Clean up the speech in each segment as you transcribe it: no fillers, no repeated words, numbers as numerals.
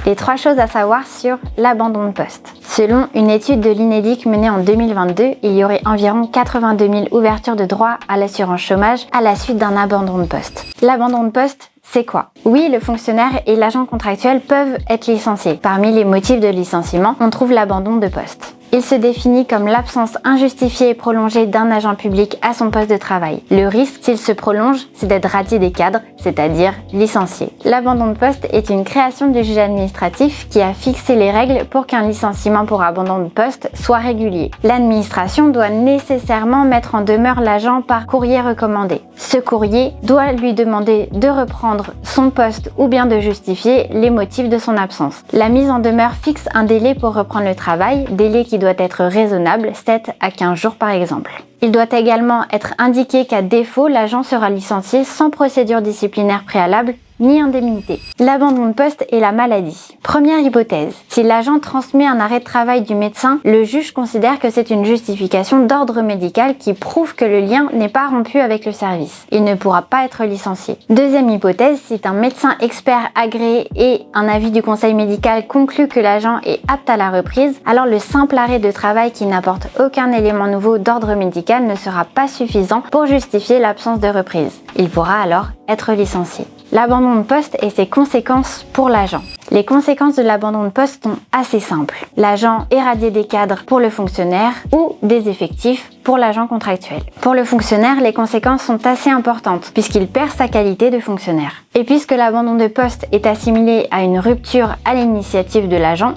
Les 3 choses à savoir sur l'abandon de poste. Selon une étude de l'Unédic menée en 2022, il y aurait environ 82 000 ouvertures de droits à l'assurance chômage à la suite d'un abandon de poste. L'abandon de poste, c'est quoi? Oui, le fonctionnaire et l'agent contractuel peuvent être licenciés. Parmi les motifs de licenciement, on trouve l'abandon de poste. Il se définit comme l'absence injustifiée et prolongée d'un agent public à son poste de travail. Le risque, s'il se prolonge, c'est d'être radié des cadres, c'est-à-dire licencié. L'abandon de poste est une création du juge administratif qui a fixé les règles pour qu'un licenciement pour abandon de poste soit régulier. L'administration doit nécessairement mettre en demeure l'agent par courrier recommandé. Ce courrier doit lui demander de reprendre son poste ou bien de justifier les motifs de son absence. La mise en demeure fixe un délai pour reprendre le travail, délai qui doit être raisonnable, 7 à 15 jours par exemple. Il doit également être indiqué qu'à défaut, l'agent sera licencié sans procédure disciplinaire préalable ni indemnité. L'abandon de poste et la maladie. Première hypothèse, si l'agent transmet un arrêt de travail du médecin, le juge considère que c'est une justification d'ordre médical qui prouve que le lien n'est pas rompu avec le service. Il ne pourra pas être licencié. Deuxième hypothèse, si un médecin expert agréé et un avis du conseil médical conclut que l'agent est apte à la reprise, alors le simple arrêt de travail qui n'apporte aucun élément nouveau d'ordre médical ne sera pas suffisant pour justifier l'absence de reprise. Il pourra alors être licencié. L'abandon de poste et ses conséquences pour l'agent. Les conséquences de l'abandon de poste sont assez simples. L'agent est radié des cadres pour le fonctionnaire ou des effectifs pour l'agent contractuel. Pour le fonctionnaire, les conséquences sont assez importantes puisqu'il perd sa qualité de fonctionnaire. Et puisque l'abandon de poste est assimilé à une rupture à l'initiative de l'agent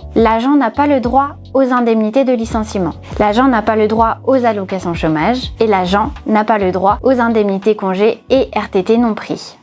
n'a pas le droit aux indemnités de licenciement. L'agent n'a pas le droit aux allocations chômage et l'agent n'a pas le droit aux indemnités congés et RTT non pris.